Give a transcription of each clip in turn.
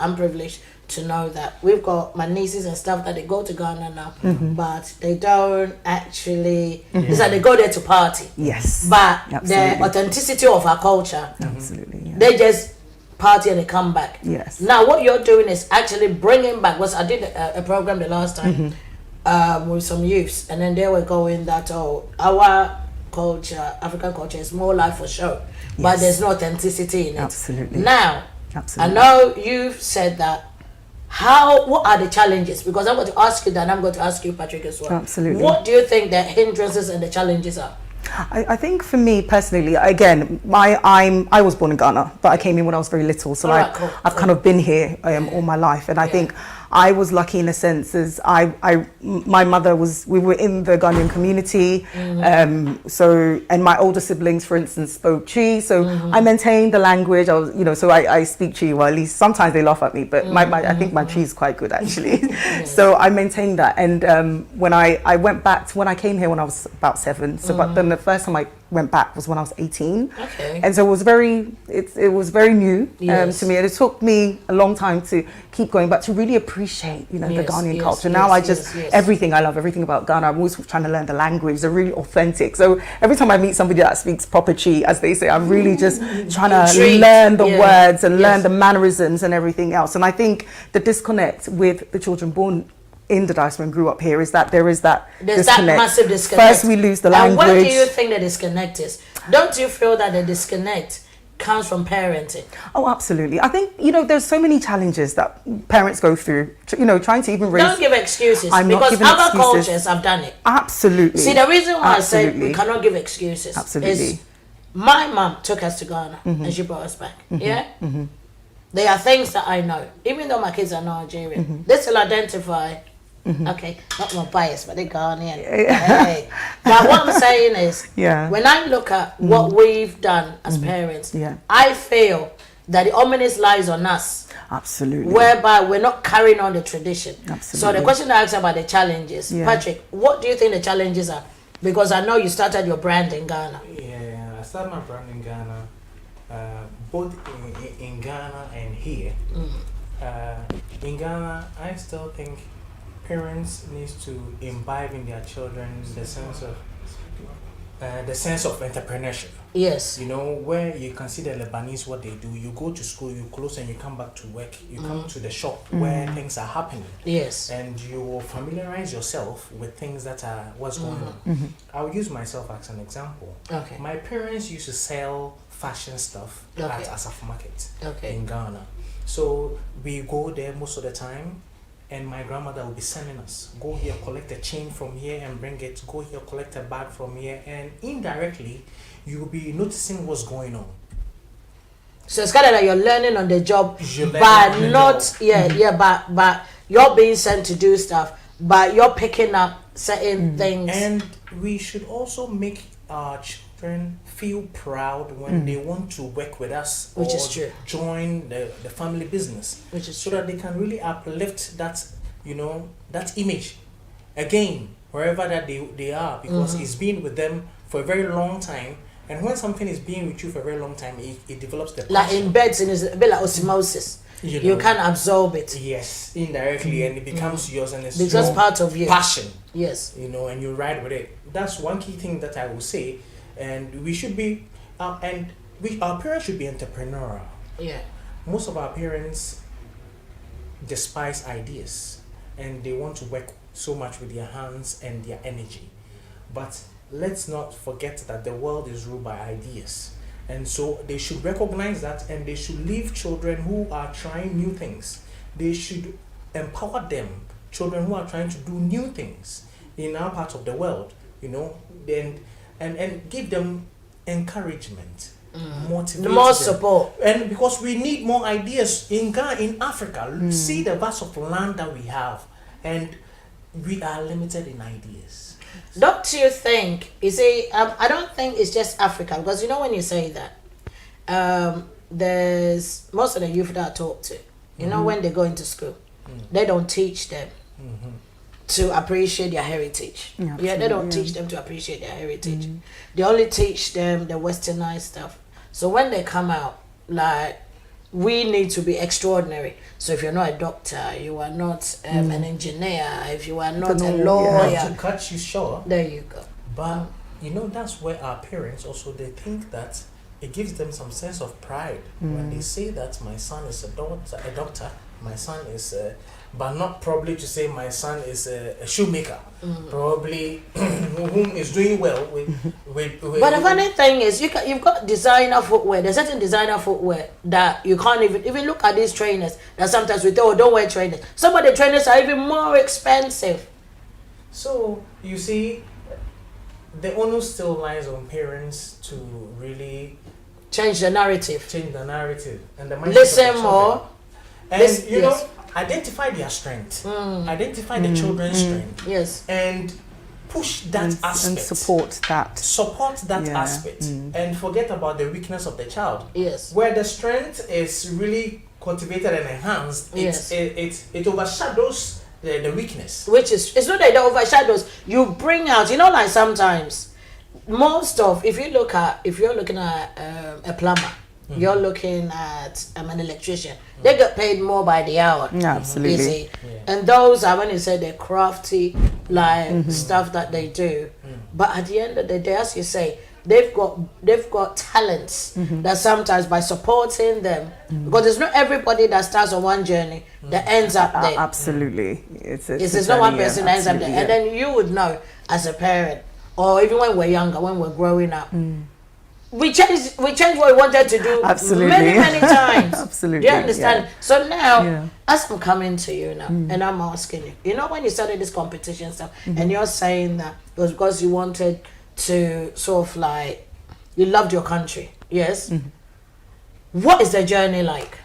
I'm privileged to know that we've got my nieces and stuff that they go to Ghana now, but they don't actually. It's like they go there to party. Yes, but absolutely. the authenticity of our culture, absolutely, yeah. they just party and they come back. Yes. Now what you're doing is actually bringing back. Was I did a program the last time with some youths, and then they were going that our culture, African culture, is more life for show, but there's no authenticity in it. Absolutely. Now, absolutely. I know you've said that. What are the challenges? Because I'm going to ask you that, and I'm going to ask you, Patrick, as well. Absolutely. What do you think the hindrances and the challenges are? I think for me personally, again, I was born in Ghana, but I came in when I was very little, so I've kind of been here all my life, and I think I was lucky in a sense as my mother we were in the Ghanaian community, and my older siblings, for instance, spoke Chi, so I maintained the language. I was, so I speak Chi, well, at least sometimes they laugh at me, but I think my Chi is quite good actually. So I maintained that, and when I went back to when I came here when I was about 7, so but then the first time I went back was when I was 18, and so it was very new to me, and it took me a long time to keep going, but to really appreciate the Ghanaian culture. Now I just everything, I love everything about Ghana. I'm always trying to learn the language. They're really authentic. So every time I meet somebody that speaks proper Chi, as they say, I'm really just trying to learn the words and learn the mannerisms and everything else. And I think the disconnect with the children born in the diaspora and grew up here is that there's that massive disconnect. First we lose the language. And what do you think the disconnect is? Don't you feel that the disconnect comes from parenting? Oh, absolutely. I think, there's so many challenges that parents go through, trying to even raise... Don't give excuses, I'm not because giving other excuses. cultures have done it. Absolutely. See, the reason why I say we cannot give excuses is my mom took us to Ghana and she brought us back. There are things that I know, even though my kids are Nigerian, they still identify. Okay, not more biased, but they're Ghanaian. Hey. But what I'm saying is, when I look at what we've done as parents, I feel that the onus lies on us. Absolutely. Whereby we're not carrying on the tradition. Absolutely. So the question I asked about the challenges, Patrick, what do you think the challenges are? Because I know you started your brand in Ghana. Yeah, I started my brand in Ghana, both in Ghana and here. In Ghana, I still think parents need to imbibe in their children the sense of entrepreneurship. Yes. Where you consider Lebanese what they do, you go to school, you close, and you come back to work. You come to the shop where things are happening. Yes. And you will familiarize yourself with things that are what's going on. I'll use myself as an example. Okay. My parents used to sell fashion stuff at Asaf Market in Ghana. So we go there most of the time. And my grandmother will be sending us, go here, collect a chain from here and bring it, go here, collect a bag from here. And indirectly, you'll be noticing what's going on. So it's kind of like you're learning on the job, but not, but you're being sent to do stuff, but you're picking up certain things. And we should also make our children feel proud when they want to work with us, which is true, join the family business, which is so that they can really uplift that that image again wherever that they are, because it's been with them for a very long time, and when something is being with you for a very long time, it develops the passion. Like in beds, it's a bit like osmosis. You can absorb it. Yes, indirectly, and it becomes yours, and it's because part of you. Passion. Yes. And you ride with it. That's one key thing that I will say. And we should be, our parents should be entrepreneurial. Yeah. Most of our parents despise ideas, and they want to work so much with their hands and their energy. But let's not forget that the world is ruled by ideas. And so they should recognize that, and they should leave children who are trying new things. They should empower them, children who are trying to do new things in our part of the world, and give them encouragement, motivate more them. support. And because we need more ideas in Ghana, in Africa, see the vast of land that we have, and we are limited in ideas. Don't you think, I don't think it's just Africa, because when you say that, there's most of the youth that I talk to, when they go into school, they don't teach them to appreciate their heritage. They don't teach them to appreciate their heritage. They only teach them the westernized stuff. So when they come out, like we need to be extraordinary. So if you're not a doctor, you are not an engineer, if you are not a lawyer. Not to cut you short. There you go. But, that's where our parents also, they think that it gives them some sense of pride when they say that my son is a doctor, my son is but not probably to say my son is a shoemaker, probably whom is doing well with but the funny thing is, you've got designer footwear. There's certain designer footwear that you can't even look at these trainers that sometimes we tell, don't wear trainers. Some of the trainers are even more expensive. So you see, the onus still lies on parents to really change the narrative and the mindset listen more and identify their strength, identify the children's strength, yes, and push that aspect and support that aspect and forget about the weakness of the child. Yes, where the strength is really cultivated and enhanced, it overshadows the weakness, which is, it's not that it overshadows, you bring out, like sometimes most of, if you're looking at a plumber, you're looking at an electrician, they get paid more by the hour. Absolutely. You see? And those are, when you say they're crafty, stuff that they do. But at the end of the day, as you say, they've got talents that sometimes by supporting them, because it's not everybody that starts on one journey that ends up there. Absolutely. It's not one person that ends up there. And then you would know as a parent, or even when we're younger, when we're growing up, we changed what we wanted to do many times. Absolutely. Do you understand? So now, as I'm coming to you now, and I'm asking you, when you started this competition stuff, and you're saying that it was because you wanted to sort of like, you loved your country, yes? What is the journey like?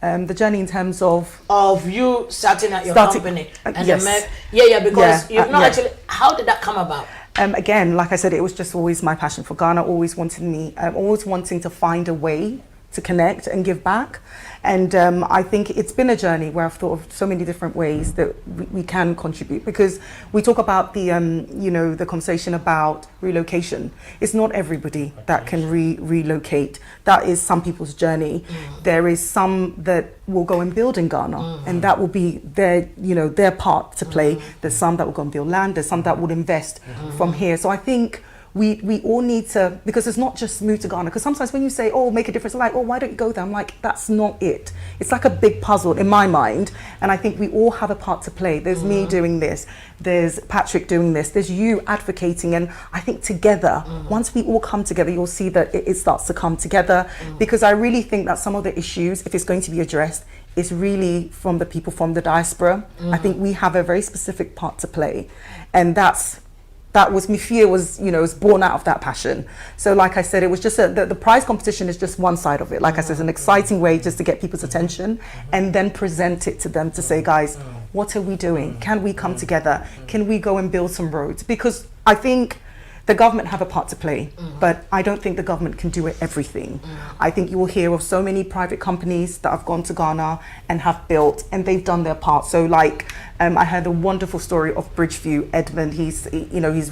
The journey in terms of you starting at your company and yes. Because you've not actually, how did that come about? Again, like I said, it was just always my passion for Ghana, always wanting to find a way to connect and give back. And I think it's been a journey where I've thought of so many different ways that we can contribute, because we talk about the the conversation about relocation. It's not everybody that can relocate. That is some people's journey. There is some that will go and build in Ghana, and that will be their part to play. There's some that will go and build land. There's some that would invest from here. So I think we all need to, because it's not just move to Ghana, because sometimes when you say, make a difference, like, why don't you go there? I'm like, that's not it. It's like a big puzzle in my mind, and I think we all have a part to play. There's me doing this, there's Patrick doing this, there's you advocating, and I think together, once we all come together, you'll see that it starts to come together, because I really think that some of the issues, if it's going to be addressed, is really from the people from the diaspora. I think we have a very specific part to play, and that was Mifia was born out of that passion. So like I said, it was just the prize competition is just one side of it. Like I said, it's an exciting way just to get people's attention and then present it to them to say, guys, what are we doing? Can we come together? Can we go and build some roads? Because I think the government have a part to play, but I don't think the government can do everything. I think you will hear of so many private companies that have gone to Ghana and have built, and they've done their part. So like, I heard a wonderful story of Bridgeview. Edmund, he's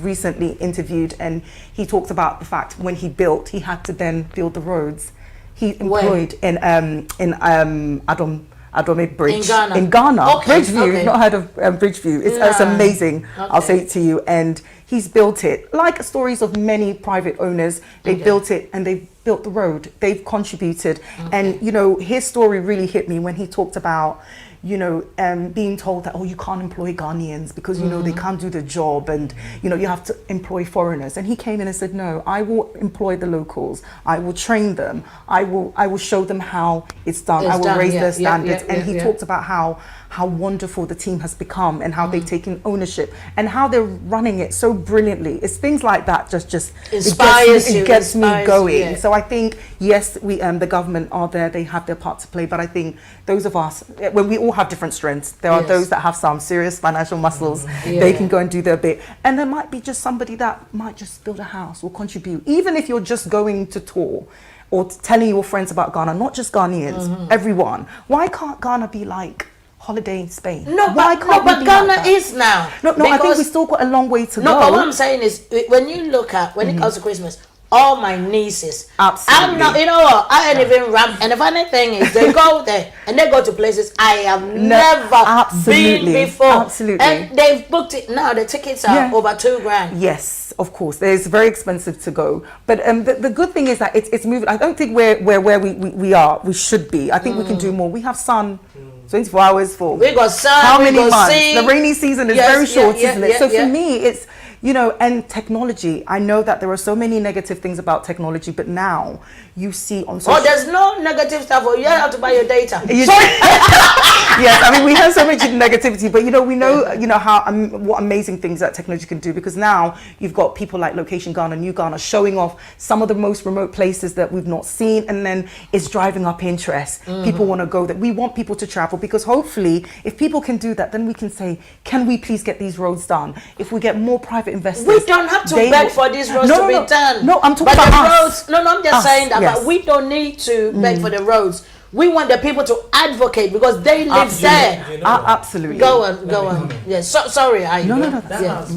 recently interviewed, and he talked about the fact when he built, he had to then build the roads. He employed in Adome Bridge in Ghana. Bridgeview, you've not heard of Bridgeview. It's amazing. I'll say it to you. And he's built it, like stories of many private owners. They built it, and they built the road. They've contributed. And his story really hit me when he talked about being told that, you can't employ Ghanaians because, they can't do the job, and, you have to employ foreigners. And he came in and said, no, I will employ the locals. I will train them. I will show them how it's done. I will raise their standards. And he talked about how wonderful the team has become, and how they've taken ownership, and how they're running it so brilliantly. It's things like that just it gets me going. Yeah. So I think, yes, we the government are there, they have their part to play, but I think those of us, when we all have different strengths, there are those that have some serious financial muscles, they can go and do their bit, and there might be just somebody that might just build a house or contribute, even if you're just going to tour or telling your friends about Ghana, not just Ghanaians, everyone. Why can't Ghana be like holiday in Spain? But Ghana is now. No, I think we still got a long way to go. No, but what I'm saying is, when you look at, when it comes to Christmas, all my nieces. Absolutely. I'm not, you know what? I ain't even ramp. And the funny thing is, they go there and they go to places I have never been before. Absolutely. And they've booked it now. The tickets are over $2,000. Yes, of course. It's very expensive to go. But the good thing is that it's moving. I don't think we're where we are. We should be. I think we can do more. We have sun. 24 hours for we got sun. How many months? The rainy season is very short, isn't it? So for me, it's, you know, and technology. I know that there are so many negative things about technology, but now you see on social... Oh, there's no negative stuff. You have to buy your data. Yes, I mean, we have so much negativity, but, you know, we know, you know, how what amazing things that technology can do, because now you've got people like Location Ghana, New Ghana, showing off some of the most remote places that we've not seen, and then it's driving up interest. People want to go there. We want people to travel, because hopefully, if people can do that, then we can say, can we please get these roads done? If we get more private investors... We don't have to beg for these roads to be done. No, I'm talking about roads. No, I'm just saying that, but we don't need to beg for the roads. We want the people to advocate, because they live there. You know, absolutely. Go on. Yes. So, sorry, that has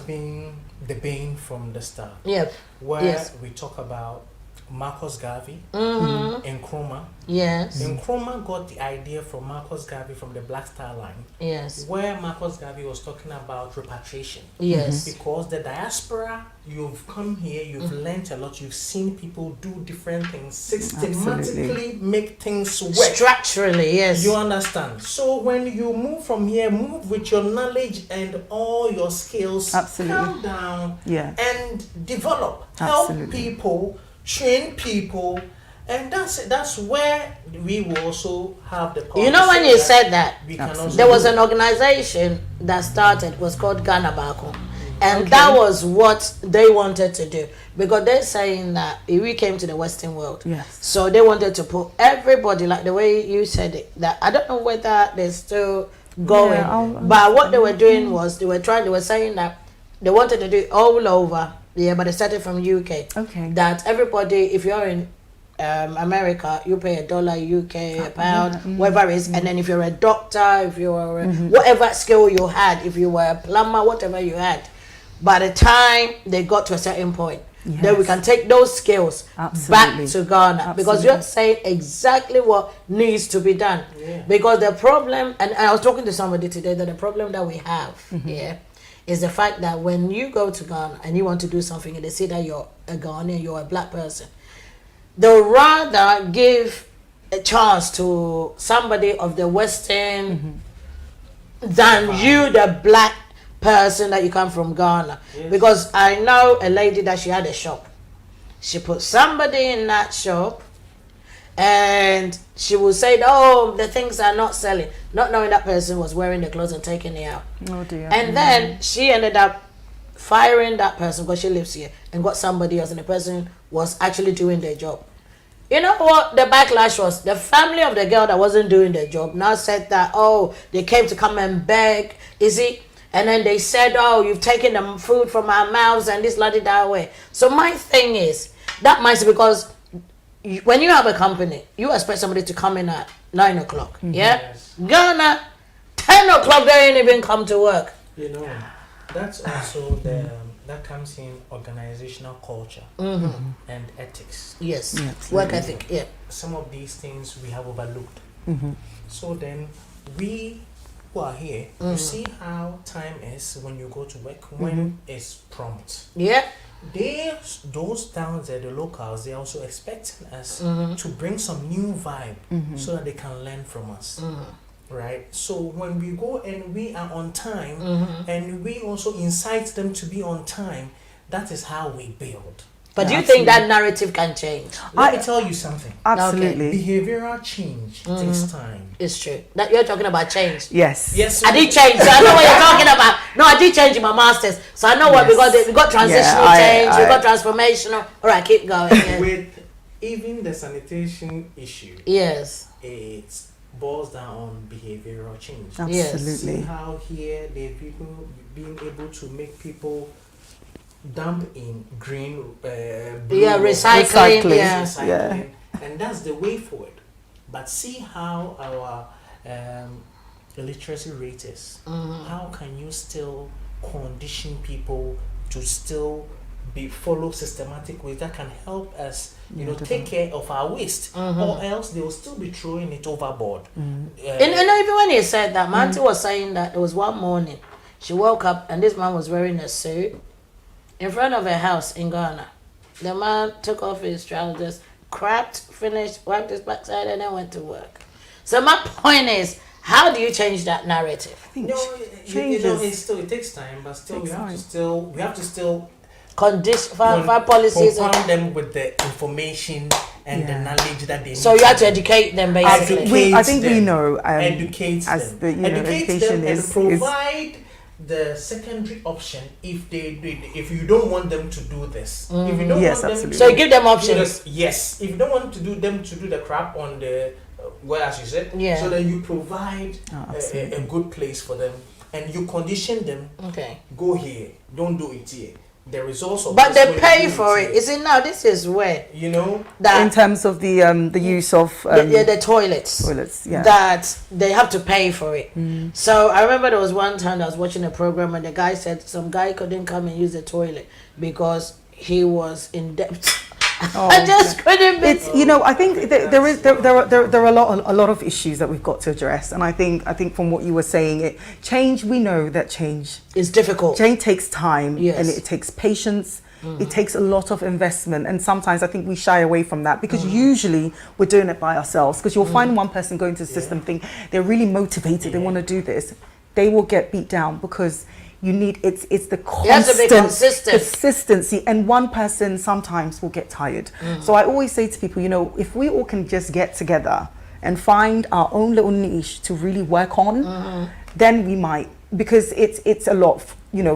been the bane from the start. Yeah. Where we talk about Marcus Garvey and Nkrumah. Yes. Nkrumah got the idea from Marcus Garvey from the Black Star Line. Yes. Where Marcus Garvey was talking about repatriation. Yes. Because the diaspora, you've come here, you've learnt a lot, you've seen people do different things, systematically make things work. Structurally, yes. You understand? So when you move from here, move with your knowledge and all your skills. Calm down and develop. Help people, train people. And that's where we will also have the power. You know, when you said that, there was an organization that started, was called Ghana Bako. And that was what they wanted to do. Because they're saying that we came to the Western world. Yes. So they wanted to put everybody, like the way you said it, that I don't know whether they're still going. But what they were doing was, they were saying that they wanted to do it all over. Yeah, but they started from UK. Okay. That everybody, if you're in America, you pay $1, UK, a pound, whatever it is, and then if you're a doctor, if you're whatever skill you had, if you were a plumber, whatever you had, by the time they got to a certain point, then we can take those skills back to Ghana, because you're saying exactly what needs to be done. Because the problem, and I was talking to somebody today, that the problem that we have here is the fact that when you go to Ghana and you want to do something and they see that you're a Ghanaian, you're a black person, they'll rather give a chance to somebody of the Western than you, the black person that you come from Ghana. Because I know a lady that she had a shop. She put somebody in that shop and she will say, oh, the things are not selling, not knowing that person was wearing the clothes and taking it out. Oh dear. And then she ended up firing that person because she lives here, and got somebody else, and the person was actually doing their job. You know what the backlash was? The family of the girl that wasn't doing their job now said that, oh, they came to come and beg, is it? And then they said, oh, you've taken the food from our mouths and this, that way. So my thing is, that might be because when you have a company, you expect somebody to come in at 9 o'clock. Ghana, 10 o'clock, they ain't even come to work. You know, that's also that comes in organizational culture and ethics. Yes, work ethic. Yeah, some of these things we have overlooked. So then we who are here, you see how time is when you go to work, when it's prompt. Yeah. Those towns there, the locals, they're also expecting us to bring some new vibe so that they can learn from us. Right? So when we go and we are on time and we also incite them to be on time, that is how we build. But do you think that narrative can change? Let me tell you something. Absolutely. Okay. Behavioral change takes time. It's true. That you're talking about change. Yes. I did change, so I know what you're talking about. No, I did change in my masters, so I know what we got transitional change, we got transformational. All right, keep going. Yeah. With even the sanitation issue, it boils down on behavioral change. Absolutely. See how here they've people being able to make people dump in green, blue, recycling. And that's the way forward. But see how our illiteracy rate is. How can you still condition people to still follow systematic ways that can help us, take care of our waste, or else they will still be throwing it overboard. And even when he said that, my auntie was saying that there was one morning she woke up and this man was wearing a suit in front of her house in Ghana. The man took off his trousers, crapped, finished, wiped his backside, and then went to work. So my point is, how do you change that narrative? It takes time, but still we have to still condition policies compound them with the information and the knowledge that they need. So you have to educate them basically. I think we know educate as them. the Educate them is and provide the secondary option if you don't want them to do this. If you don't want them to so you give them options. Yes. If you don't want them to do the crap on the as you said, so then you provide a good place for them and you condition them. Okay. Go here, don't do it here. The results of but they pay for it. Is it now? This is where that in terms of the use of the toilets. That they have to pay for it. So I remember there was one time I was watching a program and the guy said some guy couldn't come and use the toilet because he was in debt. I just couldn't be. It's I think there are a lot of issues that we've got to address, and I think from what you were saying, we know that change is difficult. Change takes time, and it takes patience. It takes a lot of investment, and sometimes I think we shy away from that because usually we're doing it by ourselves. Because you'll find one person going to the system, think they're really motivated, they want to do this, they will get beat down because. It's the consistency, and one person sometimes will get tired. So I always say to people, if we all can just get together and find our own little niche to really work on, then we might, because it's a lot,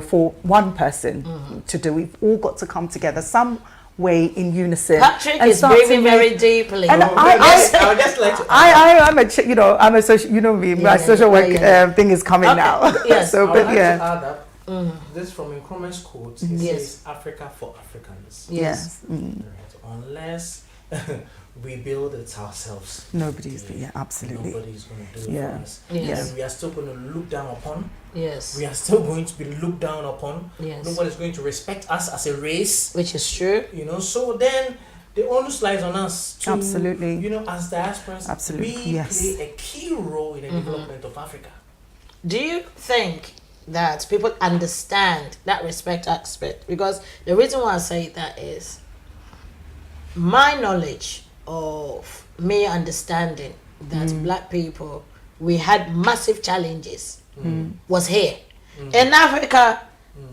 for one person to do. We've all got to come together some way in unison. Patrick is breathing very deeply. And I would just like to. I'm a social. My social work thing is coming now. Yes. So, but to add up, this from Nkrumah's quote. It says Africa for Africans. Yes. Unless we build it ourselves. Nobody's absolutely. Nobody's going to do it for us. Yes. And we are still going to look down upon. Yes. We are still going to be looked down upon. Yes. Nobody's going to respect us as a race. Which is true. So then the onus lies on us to, absolutely. As diasporans, absolutely. we play a key role in the development of Africa. Do you think that people understand that respect aspect? Because the reason why I say that is my knowledge of me understanding that black people, we had massive challenges was here. In Africa,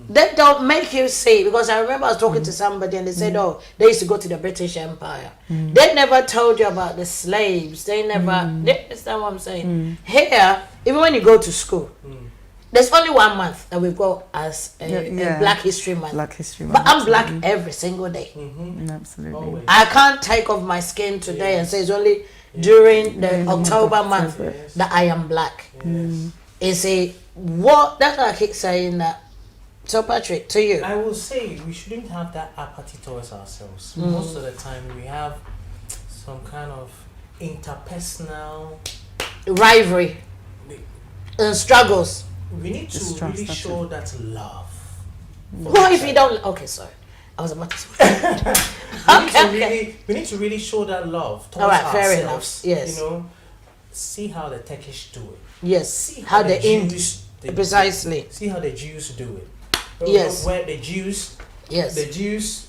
they don't make you see, because I remember I was talking to somebody and they said, they used to go to the British Empire. They never told you about the slaves. They never, they understand what I'm saying? Here, even when you go to school, there's only 1 month that we've got as a Black History Month. Black History Month. But I'm black every single day. Absolutely. Always. I can't take off my skin today and say it's only during the October month that I am black. That's what I keep saying that. So Patrick, to you. I will say we shouldn't have that apathy towards ourselves. Most of the time we have some kind of interpersonal rivalry and struggles. We need to really show that love. What if you don't? Okay, sorry. I was about to say. We need to really show that love towards ourselves. Fair enough. Yes. See how the Turkish do it. Yes. See how the Jews precisely. See how the Jews do it. Yes. Where the Jews. Yes. The Jews,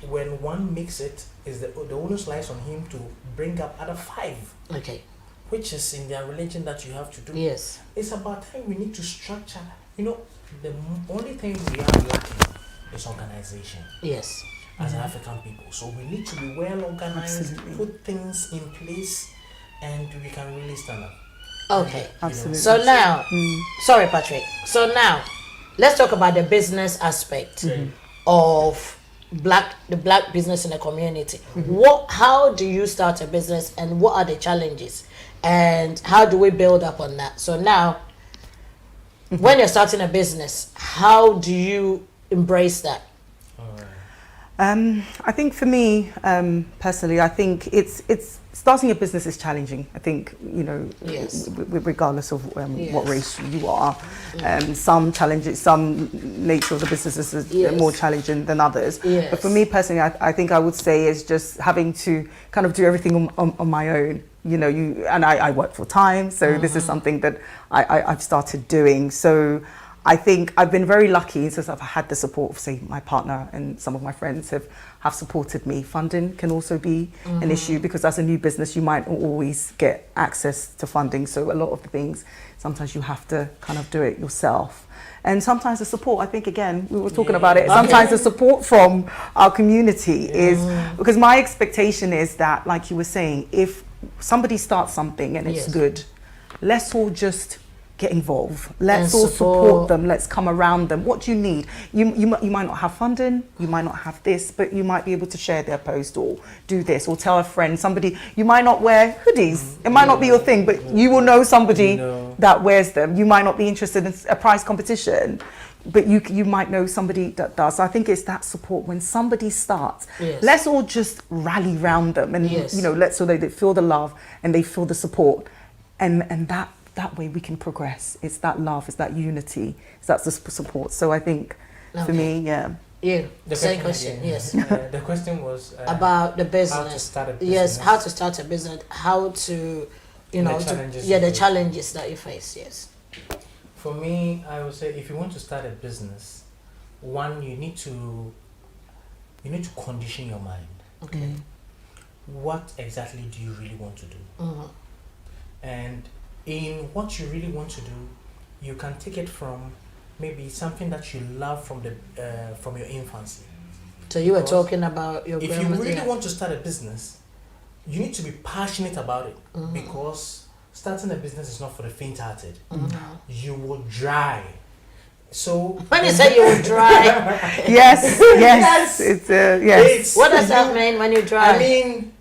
when one makes it, is the onus lies on him to bring up other 5. Okay. Which is in their religion that you have to do. Yes. It's about time we need to structure. The only thing we are lacking is organization. Yes. As African people. So we need to be well organized, put things in place, and we can really stand up. Okay. Absolutely. So now, sorry Patrick. So now, let's talk about the business aspect of the black business in the community. How do you start a business and what are the challenges? And how do we build up on that? So now, when you're starting a business, how do you embrace that? I think for me, personally, I think it's starting a business is challenging. I think, you know, yes. Regardless of yes. what race you are, some challenges, some nature of the businesses is yes. more challenging than others. Yes. But for me personally, I think I would say is just having to kind of do everything on my own. You know, I work full time, so this is something that I've started doing. So I think I've been very lucky since I've had the support of, say, my partner, and some of my friends have supported me. Funding can also be an issue, because as a new business, you might not always get access to funding. So a lot of the things, sometimes you have to kind of do it yourself. And sometimes the support, I think, again, we were talking about it, sometimes the support from our community is, because my expectation is that, like you were saying, if somebody starts something and it's good, let's all just get involved. Let's all support them. Let's come around them. What do you need? You might not have funding, you might not have this, but you might be able to share their post or do this or tell a friend, somebody. You might not wear hoodies. It might not be your thing, but you will know somebody that wears them. You might not be interested in a prize competition, but you might know somebody that does. So I think it's that support when somebody starts. Let's all just rally around them, and you know, so they feel the love and they feel the support, and that way we can progress. It's that love, it's that unity, it's that support. So I think for me, The same question. Yes. The question was about the business. How to start a business. Yes, how to start a business, how to, you know, the challenges that you face. Yes. For me, I would say, if you want to start a business, one, you need to condition your mind. Okay. What exactly do you really want to do? And in what you really want to do, you can take it from maybe something that you love from your infancy. So you were talking about your if you really want to start a business, you need to be passionate about it, because starting a business is not for the faint-hearted. You will dry. So when you say you will dry, yes, it's yes. What does that mean when you dry? I mean,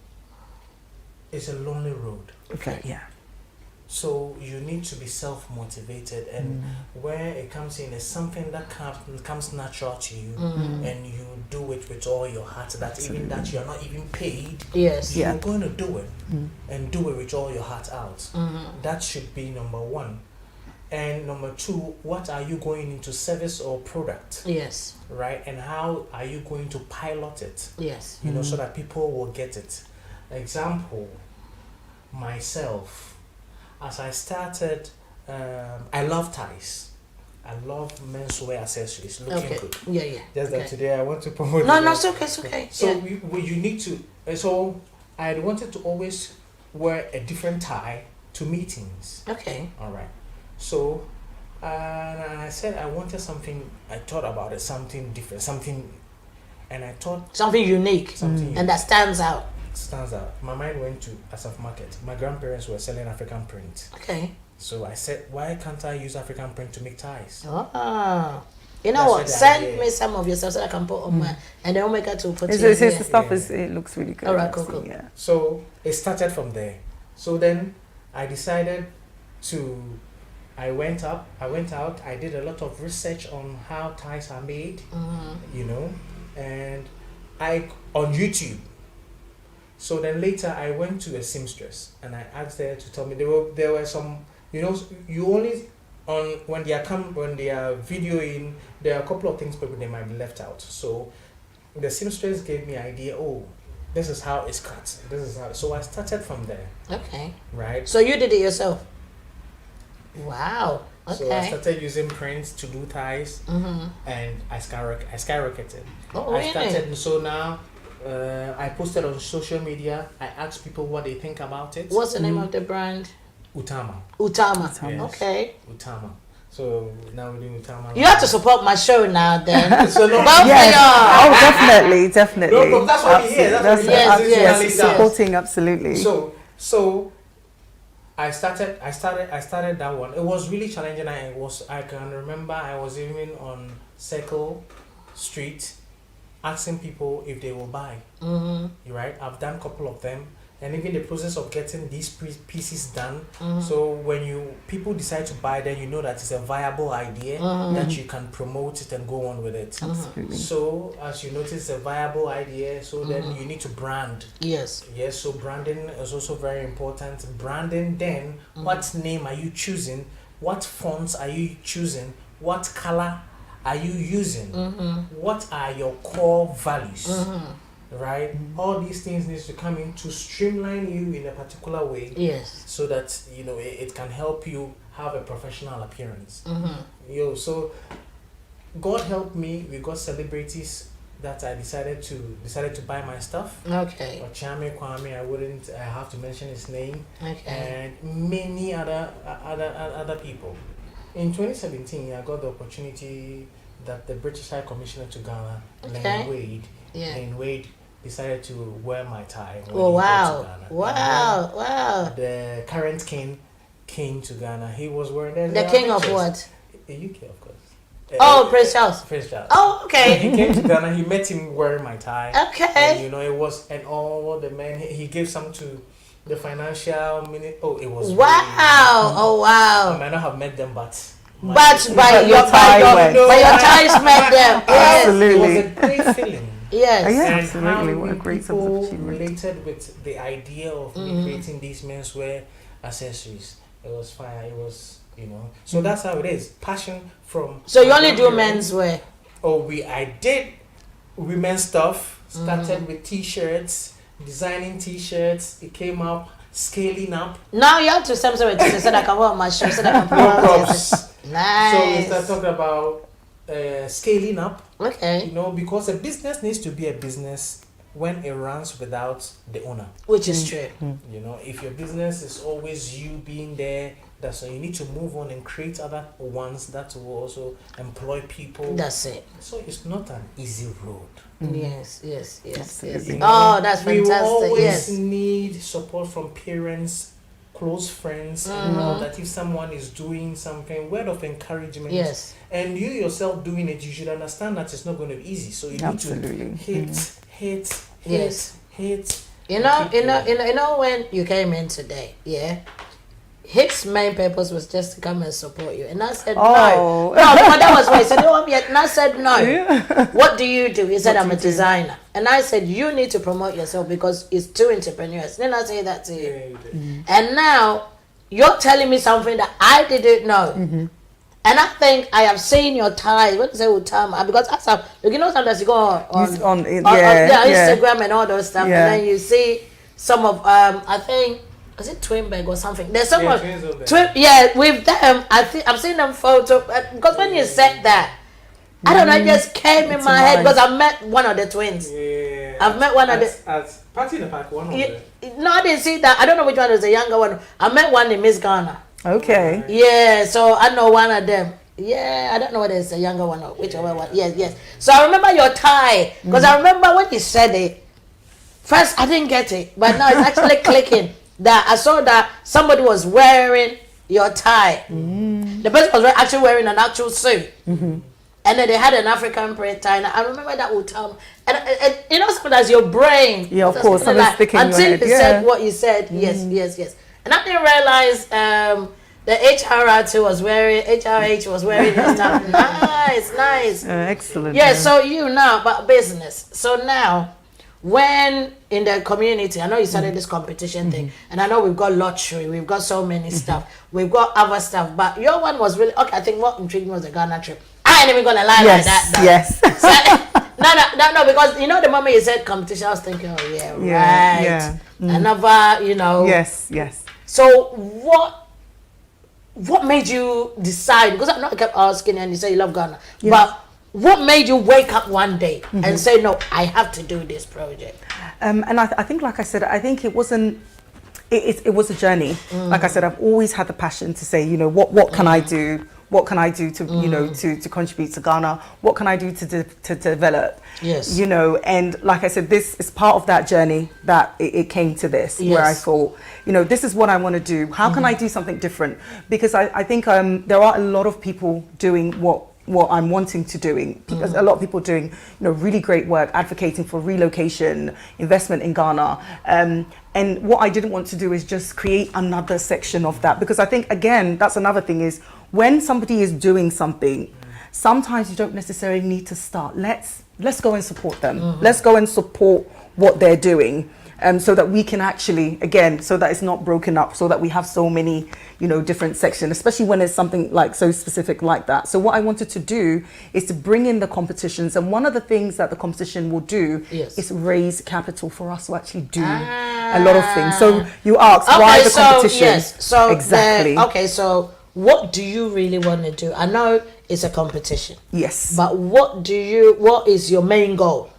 it's a lonely road. Okay, yeah. So you need to be self-motivated, and where it comes in is something that comes natural to you, and you do it with all your heart. That even that you are not even paid, you're going to do it, and do it with all your heart out. That should be number one. And number two, what are you going into, service or product? Yes. Right, and how are you going to pilot it? Yes. You know, so that people will get it. Example, myself. As I started, I love ties. I love menswear accessories, looking good. Yeah. Just that today I want to promote. No, it's okay, it's okay. So you need to. So I wanted to always wear a different tie to meetings. Okay. All right. So, and I said I wanted something. I thought about it, something different, something, and I thought something unique, and that stands out. My mind went to Asaf Market. My grandparents were selling African print. Okay. So I said, why can't I use African print to make ties? You know what? Send me some of your stuff so I can put on my, and then we'll make it to put it. The stuff it looks really good. All right, cool. Yeah. So it started from there. So then I decided I went out, I did a lot of research on how ties are made, you know, and on YouTube. So then later I went to a seamstress and I asked her to tell me there were some, you know, you only when they are videoing, there are a couple of things maybe they might be left out. So the seamstress gave me an idea. Oh, this is how it's cut. So I started from there. Okay. Right. So you did it yourself. Wow. Okay. So I started using prints to do ties, and I skyrocketed. Oh, really? I started. So now. I posted on social media. I asked people what they think about it. What's the name of the brand? Utama. Yes. Okay. Utama. So now we're doing Utama. You have to support my show now, then. So no, definitely. No, that's what we hear. Yes, supporting absolutely. So I started that one. It was really challenging. I can remember I was even on Circle Street, asking people if they will buy. Right, I've done a couple of them, and even the process of getting these pieces done. So when people decide to buy, then you know that it's a viable idea that you can promote it and go on with it. Absolutely. So as you notice, it's a viable idea. So then you need to brand. Yes. Yes. So branding is also very important. Branding. Then what name are you choosing? What fonts are you choosing? What color are you using? What are your core values? Right? All these things needs to come in to streamline you in a particular way. Yes. So that it can help you have a professional appearance. So God helped me. We got celebrities that I decided to buy my stuff. Okay. Ochame Kwame, I have to mention his name. Okay. And many other people. In 2017, I got the opportunity that the British High Commissioner to Ghana, Lane Wade, decided to wear my tie. Oh wow! To Ghana. Wow! The current king came to Ghana. He was wearing the king of what? The UK, of course. Prince Charles. Prince Charles. Oh, okay. He came to Ghana. He met him wearing my tie. Okay. And, it was, and all the men. He gave some to the financial minute. Oh, it was. Wow! Really, oh wow! I might not have met them, but. By your ties met them. Absolutely. It was a great feeling. Yes. Yeah, and absolutely. how What a great people sense of achievement. related with the idea of me creating these menswear accessories. It was fire. It was, So that's how it is. Passion from. So you only do menswear? Oh, I did women's stuff. Started with t-shirts, designing t-shirts. It came up, scaling up. Now you have to say something so that I can wear my shirt, so that I can No props. Nice. So we start talking about scaling up. Okay. Because a business needs to be a business when it runs without the owner. Which is true. If your business is always you being there, that's why you need to move on and create other ones that will also employ people. That's it. So it's not an easy road. Yes. Absolutely. Oh, that's fantastic. We will always yes. need support from parents, close friends, that if someone is doing something, word of encouragement. Yes. And you yourself doing it, you should understand that it's not going to be easy. So you need to hit. You know when you came in today, his main purpose was just to come and support you, and I said no, but that was why he said, and I said no. Yeah. What do you do? He said, I'm a designer, and I said, you need to promote yourself because it's two entrepreneurs. Then I say that to you, and now you're telling me something that I didn't know. And I think I have seen your ties. What is it with Tama? Because sometimes you go on Instagram and all those stuff, and then you see some of I think. Was it Twinbag or something? There's someone. With them, I've seen them photo because when you said that, I don't know, it just came in my head because I met one of the twins. Yeah. I've met one of the. At Party in the Park, one of them. No, I didn't see that. I don't know which one was the younger one. I met one in Miss Ghana. Okay. Yeah, so I know one of them. Yeah, I don't know whether it's a younger one or whichever one. Yes. So I remember your tie because I remember when you said it. First, I didn't get it, but now it's actually clicking. That I saw that somebody was wearing your tie. The person was actually wearing an actual suit. And then they had an African print tie. And I remember that would tell me. And sometimes your brain. Yeah, of course. Something's sticking in your head. Until you said what you said. Yes. And I didn't realize the HRR2 was wearing, HRH was wearing your stuff. Nice. Excellent. Yeah, so you now, but business. So now, when in the community, I know you started this competition thing, and I know we've got lottery, we've got so many stuff, we've got other stuff, but your one was really, okay, I think what intrigued me was the Ghana trip. I ain't even gonna lie like that. Though. Yes. So, no, because the moment you said competition, I was thinking, right. Another, Yes. So what made you decide? Because I know I kept asking, and you say you love Ghana, but what made you wake up one day and say, no, I have to do this project? And I think, like I said, I think it wasn't, it was a journey. Like I said, I've always had the passion to say, what can I do? What can I do to, to contribute to Ghana? What can I do to develop? Yes. And like I said, this is part of that journey that it came to this, where I thought, this is what I want to do. How can I do something different? Because I think there are a lot of people doing what what I'm wanting to doing. Because a lot of people doing, really great work advocating for relocation, investment in Ghana. And what I didn't want to do is just create another section of that, because I think, again, that's another thing is when somebody is doing something, sometimes you don't necessarily need to start. Let's go and support them. Let's go and support what they're doing. So that we can actually, again, so that it's not broken up, so that we have so many, different sections, especially when it's something like so specific like that. So what I wanted to do is to bring in the competitions. And one of the things that the competition will do is raise capital for us to actually do a lot of things. So you asked why the competition? Yes. So exactly. So what do you really want to do? I know it's a competition. Yes. But what is your main goal?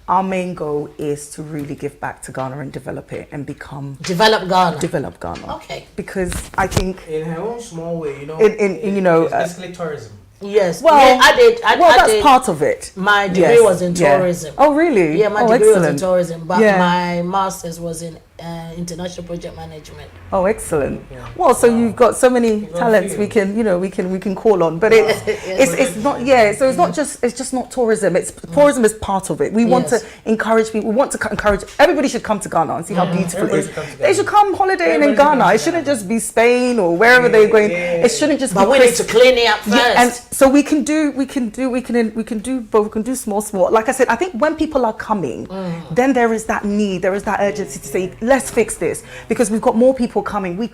Our main goal is to really give back to Ghana and develop it and develop Ghana. Develop Ghana. Okay. Because I think in her own small way, it's basically tourism. Yes. Well, yeah, I did. That's part of it. My degree was in tourism. Oh, really? Yeah, my degree was in tourism, but Yeah. my master's was in international project management. Oh, excellent. Well, so you've got so many talents we can call on, but it's not. Yeah, so it's just not tourism. It's tourism is part of it. We want to encourage people. We want to encourage everybody should come to Ghana and see how beautiful it is. They should come holidaying in Ghana. It shouldn't just be Spain or wherever they're going. It shouldn't just. But we need to clean it up first. Yeah, and so we can do both. We can do small. Like I said, I think when people are coming, then there is that need, there is that urgency to say, let's fix this, because we've got more people coming. We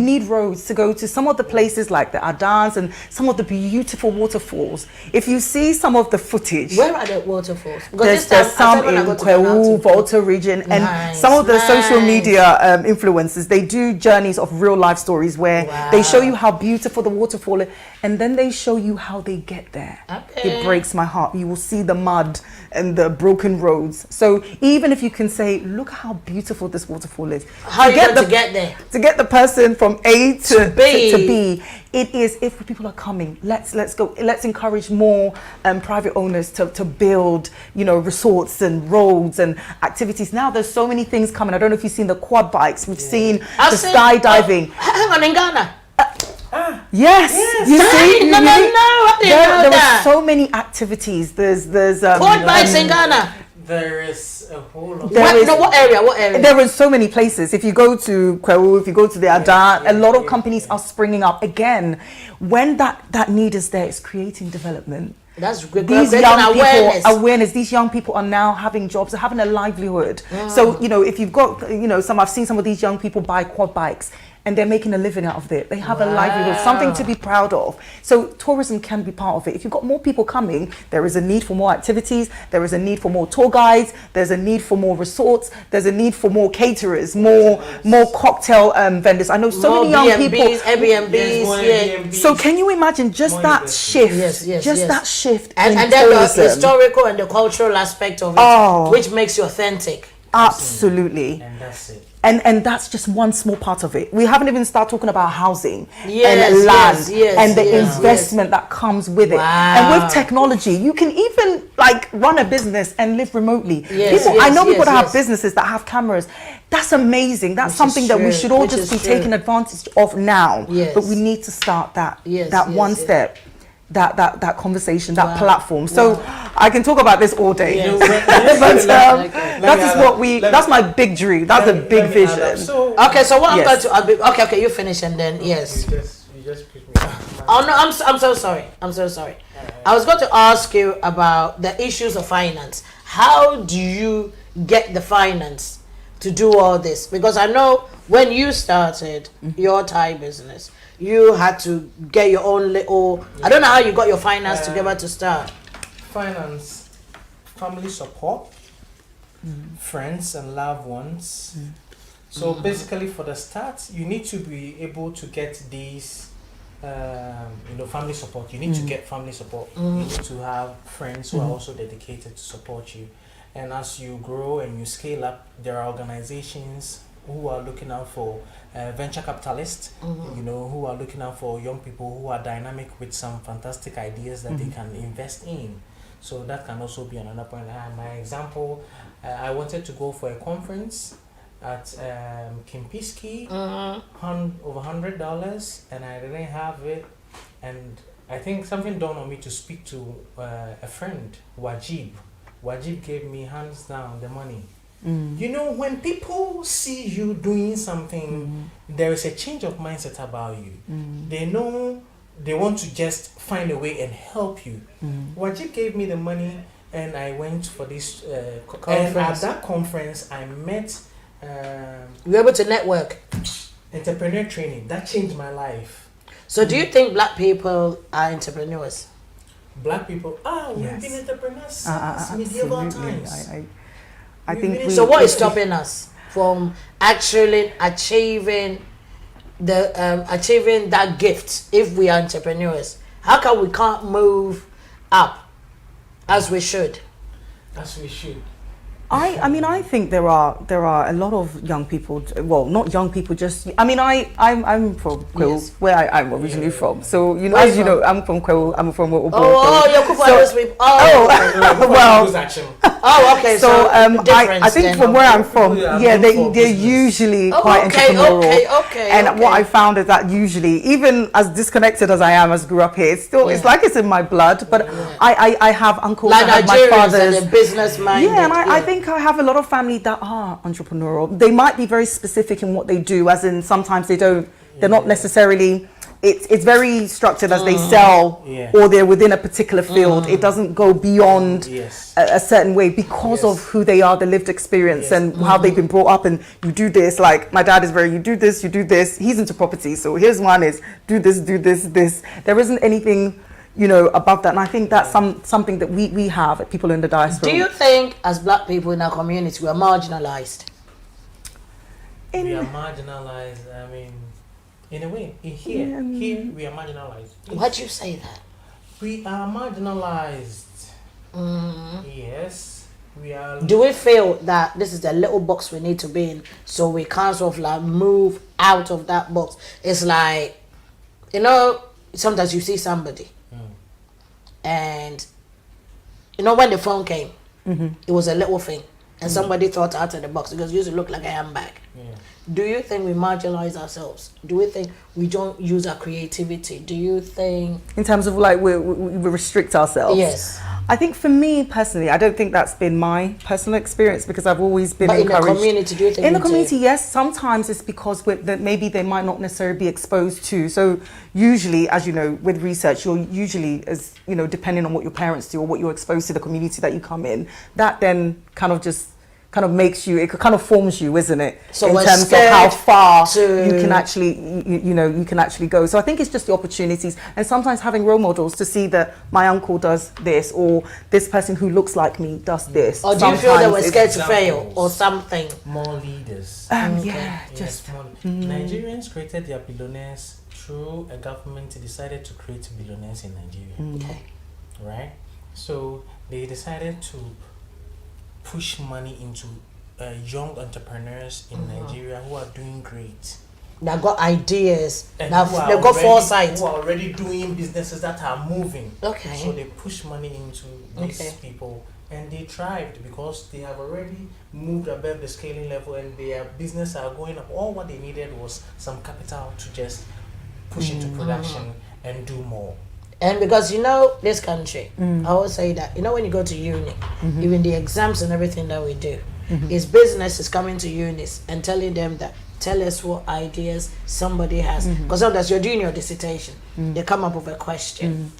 need roads to go to some of the places like the Adans and some of the beautiful waterfalls. If you see some of the footage, where are the waterfalls? Because there's some in Kwewu, Volta region, and some of the social media influencers, they do journeys of real life stories where they show you how beautiful the waterfall is, and then they show you how they get there. Okay. It breaks my heart. You will see the mud and the broken roads. So even if you can say, look how beautiful this waterfall is. How are you going to get there? To get the person from A to B. It is, if people are coming, let's go. Let's encourage more private owners to build, resorts and roads and activities. Now there's so many things coming. I don't know if you've seen the quad bikes. We've seen the skydiving. Hang on, in Ghana. Yes. You see? No, I didn't know there that. are so many activities. There's quad bikes in Ghana. There is a whole lot. What area? There are so many places. If you go to Kwewu, if you go to the Adan, a lot of companies are springing up. Again, when that need is there, it's creating development. That's good. These young people, awareness. These young people are now having jobs, they're having a livelihood. So, if you've got, I've seen some of these young people buy quad bikes, and they're making a living out of it. They have a livelihood, something to be proud of. So tourism can be part of it. If you've got more people coming, there is a need for more activities, there is a need for more tour guides, there's a need for more resorts, there's a need for more caterers, more cocktail vendors. I know so many young people. Airbnbs. So can you imagine just that shift? Yes. That shift and then the historical and the cultural aspect of it, which makes you authentic. Absolutely. And that's it. And that's just one small part of it. We haven't even started talking about housing and land and the investment that comes with it. And with technology, you can even run a business and live remotely. I know people that have businesses that have cameras. That's amazing. That's something that we should all just be taking advantage of now. But we need to start that one step. That conversation, that platform. So I can talk about this all day. But that's my big dream. That's a big vision. So what I'm going to okay, you finish and then you just pick me up. Oh no, I'm so sorry. I was going to ask you about the issues of finance. How do you get the finance to do all this? Because I know when you started your Thai business, you had to get your own little. I don't know how you got your finance together to start. Finance, family support, friends and loved ones. So basically, for the start, you need to be able to get these, family support. You need to get family support. You need to have friends who are also dedicated to support you. And as you grow and you scale up, there are organizations who are looking out for venture capitalists, who are looking out for young people who are dynamic with some fantastic ideas that they can invest in. So that can also be another point. My example, I wanted to go for a conference at Kimpiski, over $100, and I didn't have it. And I think something dawned on me to speak to a friend, Wajib. Wajib gave me hands down the money. You know, when people see you doing something, there is a change of mindset about you. They know they want to just find a way and help you. Wajib gave me the money, and I went for this conference. And at that conference, I met. You were able to network. Entrepreneur training that changed my life. So, do you think black people are entrepreneurs? Black people, we've been entrepreneurs since medieval times. I think. So, what is stopping us from actually achieving that gift? If we are entrepreneurs, how come we can't move up as we should? As we should. I mean, I think there are a lot of young people. Well, not young people, just. I mean, I'm from Kwel, where I'm originally from. So you know, as you know, I'm from Kwel. I'm from Obo. You're people. Well. Okay. So I think from where I'm from, they're usually quite entrepreneurial. And what I found is that usually, even as disconnected as I am, as grew up here, it's like it's in my blood. But I have uncles, like I have my fathers, and business minded. Yeah, and I think I have a lot of family that are entrepreneurial. They might be very specific in what they do, as in sometimes they're not necessarily. It's very structured as they sell, or they're within a particular field. It doesn't go beyond a certain way because of who they are, the lived experience, and how they've been brought up. And you do this, like my dad is very, you do this. He's into property, so here's one is do this. There isn't anything, you know, above that. And I think that's something that we have, people in the diaspora. Do you think, as black people in our community, we are marginalized? We are marginalized. I mean. In a way, here we are marginalized. Why do you say that? We are marginalized. Yes, we are. Do we feel that this is the little box we need to be in, so we can't sort of like move out of that box? It's like, you know, sometimes you see somebody, and you know when the phone came, it was a little thing, and somebody thought out of the box because it used to look like a handbag. Do you think we marginalize ourselves? Do we think we don't use our creativity? Do you think... In terms of like we restrict ourselves? Yes. I think for me personally, I don't think that's been my personal experience because I've always been encouraged. But in the community, do you think... In the community, yes. Sometimes it's because that maybe they might not necessarily be exposed to. So usually, as you know, with research, you're usually, as you know, depending on what your parents do or what you're exposed to, the community that you come in, that then kind of makes you, it kind of forms you, isn't it? So in terms of how far you can actually, you can actually go. So I think it's just the opportunities and sometimes having role models to see that my uncle does this or this person who looks like me does this. Or do you feel that we're scared to fail or something? More leaders. Nigerians created their billionaires through a government decided to create billionaires in Nigeria. Okay. Right? So they decided to push money into young entrepreneurs in Nigeria who are doing great. That got ideas. And they've got foresight. Who are already doing businesses that are moving. Okay. So they push money into these people and they thrived because they have already moved above the scaling level and their business are going up. All what they needed was some capital to just push into production and do more. And because, you know, this country, I always say that, you know, when you go to uni, even the exams and everything that we do, is businesses coming to unis and telling them that, tell us what ideas somebody has. Because sometimes you're doing your dissertation, they come up with a question.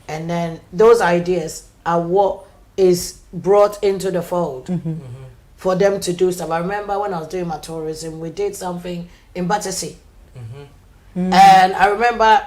And then those ideas are what is brought into the fold for them to do stuff. I remember when I was doing my tourism, we did something in Battersea. And I remember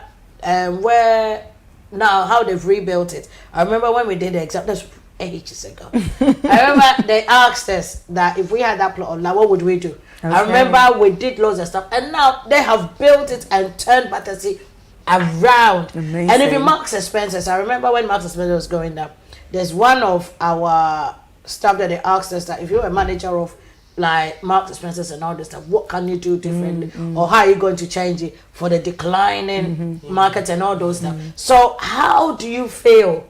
where... Now, how they've rebuilt it. I remember when we did the exam, that's ages ago. I remember they asked us that if we had that plot of land, what would we do? Okay. I remember we did loads of stuff. And now they have built it and turned Battersea around. Amazing. And even Marks and Spencer's, I remember when Marks and Spencer was going down, there's one of our staff that they asked us that if you're a manager of like Marks and Spencer's and all this stuff, what can you do differently or how are you going to change it for the declining market and all those stuff? So how do you feel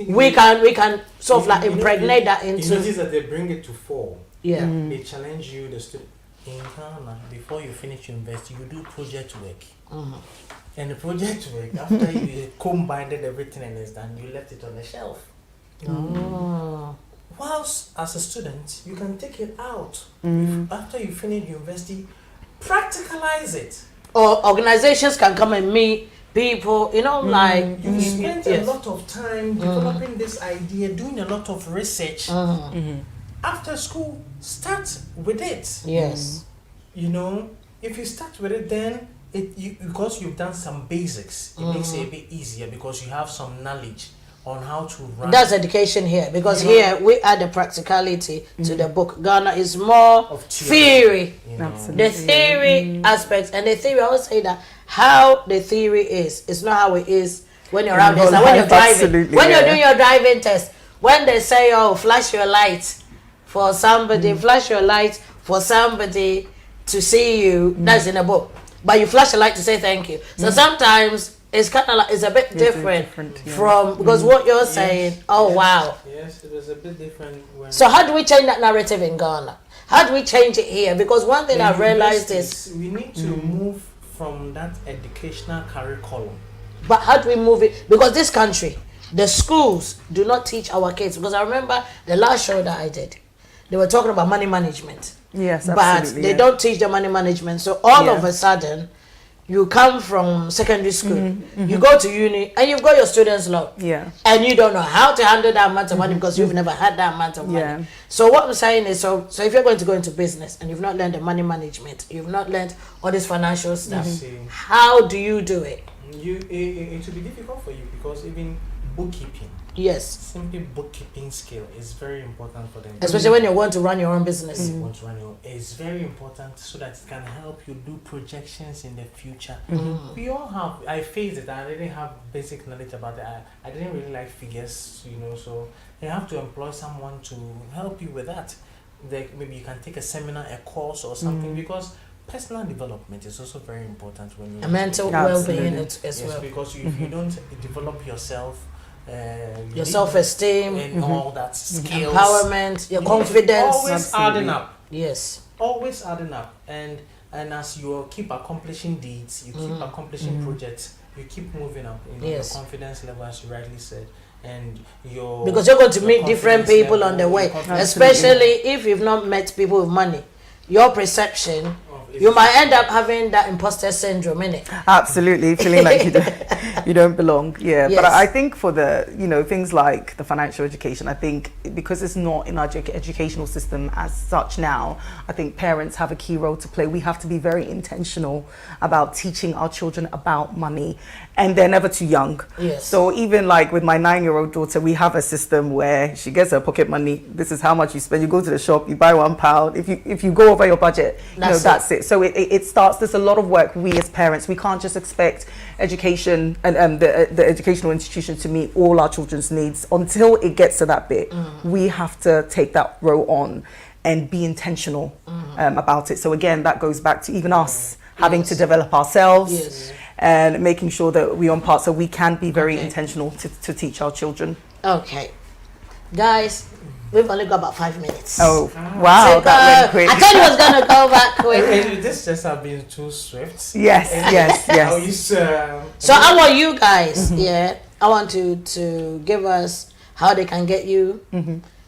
we can sort of like impregnate that into... You notice that they bring it to fall. Yeah. They challenge you in Ghana, before you finish your university, you do project work. And the project work, after you comb-binded everything and it's done, you left it on the shelf. Whilst as a student, you can take it out. After you finish university, practicalize it. Or organizations can come and meet people, you know, like you spent a lot of time developing this idea, doing a lot of research. After school, start with it. Yes. You know, if you start with it, then because you've done some basics, it makes it a bit easier because you have some knowledge on how to run. That's education here, because here we add the practicality to the book. Ghana is more of theory. You know. Absolutely. The theory aspects, and the theory, I always say that how the theory is, it's not how it is when you're out there. So when you're driving, when you're doing your driving test, when they say, oh, flash your light for somebody, flash your light for somebody to see you, that's in a book. But you flash a light to say thank you. So sometimes it's kind of like, it's a bit different from, because what you're saying, oh wow. Yes, it was a bit different. So how do we change that narrative in Ghana? How do we change it here? Because one thing I realized is we need to move from that educational curriculum. But how do we move it? Because this country, the schools do not teach our kids. Because I remember the last show that I did, they were talking about money management. Yes, but they don't teach the money management. So all of a sudden, you come from secondary school, you go to uni, and you've got your students' loan. Yeah. And you don't know how to handle that amount of money because you've never had that amount of money. So what I'm saying is, so if you're going to go into business and you've not learned the money management, you've not learned all this financial stuff, how do you do it? It will be difficult for you because even bookkeeping. Yes. Simply bookkeeping skill is very important for them. Especially when you want to run your own business. It's very important so that it can help you do projections in the future. We all have, I faced it, I didn't have basic knowledge about it. I didn't really like figures, you know, so you have to employ someone to help you with that. Maybe you can take a seminar, a course or something because personal development is also very important when you mental well-being as well. Because if you don't develop yourself, your self-esteem and all that skills, empowerment, your confidence, always adding up. Yes, always adding up. And as you keep accomplishing deeds, you keep accomplishing projects, you keep moving up in your confidence level, as you rightly said. And because you're going to meet different people on the way, especially if you've not met people with money. Your perception, you might end up having that imposter syndrome, innit? Absolutely, feeling like you don't belong. Yeah, but I think for the things like the financial education, I think because it's not in our educational system as such now, I think parents have a key role to play. We have to be very intentional about teaching our children about money, and they're never too young. Yes. So even like with my 9-year-old daughter, we have a system where she gets her pocket money. This is how much you spend. You go to the shop, you buy £1. If you go over your budget, that's it. So it starts. There's a lot of work we as parents. We can't just expect education and the educational institution to meet all our children's needs until it gets to that bit. We have to take that role on and be intentional about it. So again, that goes back to even us having to develop ourselves and making sure that we're on part so we can be very intentional to teach our children. Okay, guys. We've only got about 5 minutes. Oh, wow, that went quick. I thought it was going to go back quick. This just have been too swift. Yes. So I want you guys, I want to give us how they can get you,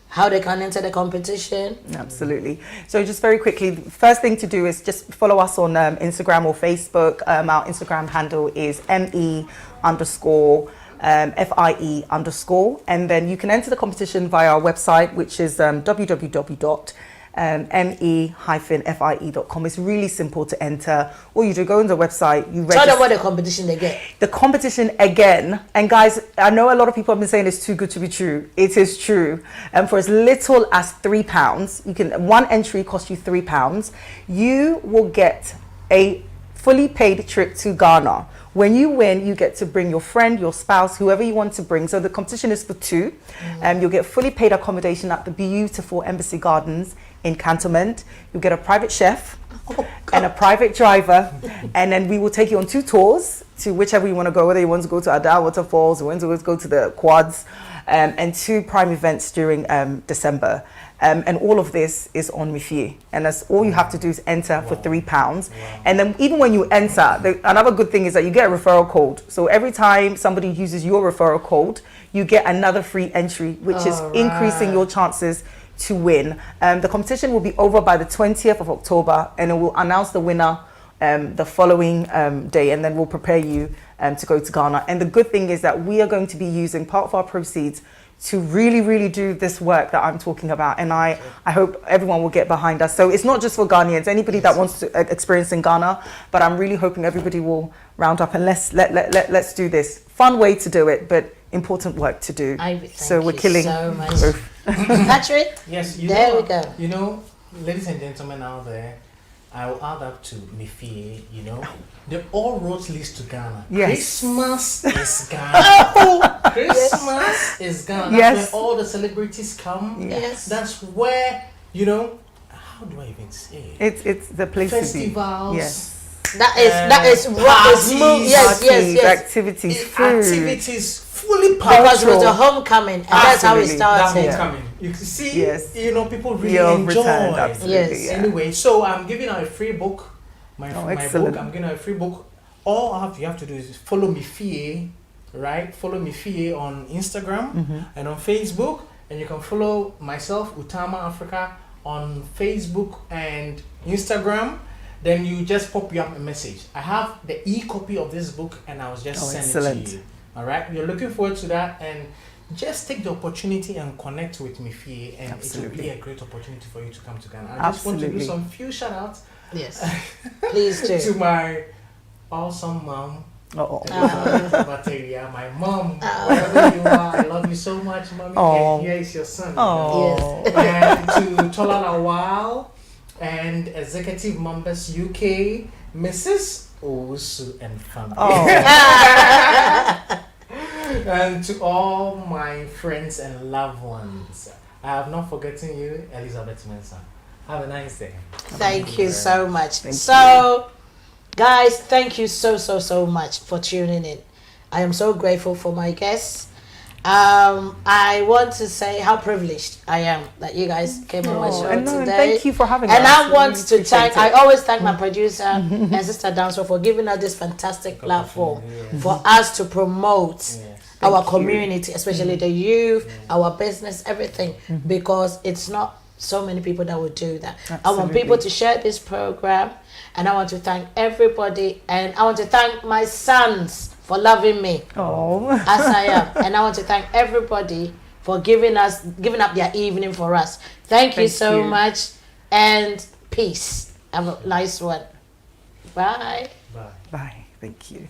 how they can enter the competition. Absolutely. So just very quickly, the first thing to do is just follow us on Instagram or Facebook. Our Instagram handle is ME_FIE_, and then you can enter the competition via our website, which is www.me-fie.com. It's really simple to enter. All you do, go on the website, you register. Tell them what the competition they get. The competition again, and guys, I know a lot of people have been saying it's too good to be true. It is true. And for as little as £3, one entry costs you £3. You will get a fully paid trip to Ghana. When you win, you get to bring your friend, your spouse, whoever you want to bring. So the competition is for two. You'll get fully paid accommodation at the beautiful Embassy Gardens in Cantonment. You'll get a private chef and a private driver. And then we will take you on 2 tours to whichever you want to go, whether you want to go to Ada Waterfalls or want to go to the Quads, and 2 prime events during December. And all of this is on Mifie. And that's all you have to do is enter for £3. And then even when you enter, another good thing is that you get a referral code. So every time somebody uses your referral code, you get another free entry, which is increasing your chances to win. The competition will be over by the 20th of October, and it will announce the winner the following day, and then we'll prepare you to go to Ghana. And the good thing is that we are going to be using part of our proceeds to really, really do this work that I'm talking about. And I hope everyone will get behind us. So it's not just for Ghanaians, anybody that wants to experience in Ghana, but I'm really hoping everybody will round up and let's do this. Fun way to do it, but important work to do. So we're killing so much. Patrick? Yes, we go. You know, ladies and gentlemen out there, I will add up to Mifie, you know, the all roads leads to Ghana. Yes. Christmas is Ghana. Christmas is Ghana. That's where all the celebrities come. Yes. That's where, you know, how do I even say it? It's the place Festivals. to be. Yes. That is parties, yes. Activities fully packed. Because it was a homecoming, and that's how it started. That homecoming. You see, you know, people really enjoy. Yes. Anyway, so I'm giving out a free book. My excellent. book. I'm giving out a free book. All you have to do is follow Mifie, right? Follow Mifie on Instagram and on Facebook, and you can follow myself, Utama Africa, on Facebook and Instagram. Then you just pop you up a message. I have the e-copy of this book, and I was just sending it to you. All right, you're looking forward to that, and just take the opportunity and connect with Mifie, and it will be a great opportunity for you to come to Ghana. I just want to do some few shout outs. Yes, please do. To my awesome mom, my mom, wherever you are, I love you so much, mommy. And here is your son. Yes. And to Tola Lawal and Executive Members UK, Mrs. Owusu and family. And to all my friends and loved ones, I have not forgotten you, Elizabeth Mensah. Have a nice day. Thank you so much. So, guys, thank you so much for tuning in. I am so grateful for my guests. I want to say how privileged I am that you guys came on my show today. Thank you for having us. And I want to thank, I always thank my producer and Sister Danso for giving us this fantastic platform for us to promote our community, especially the youth, our business, everything, because it's not so many people that will do that. I want people to share this program, and I want to thank everybody, and I want to thank my sons for loving me as I am, and I want to thank everybody for giving up their evening for us. Thank you so much, and peace. Have a nice one. Bye. Bye. Bye. Thank you.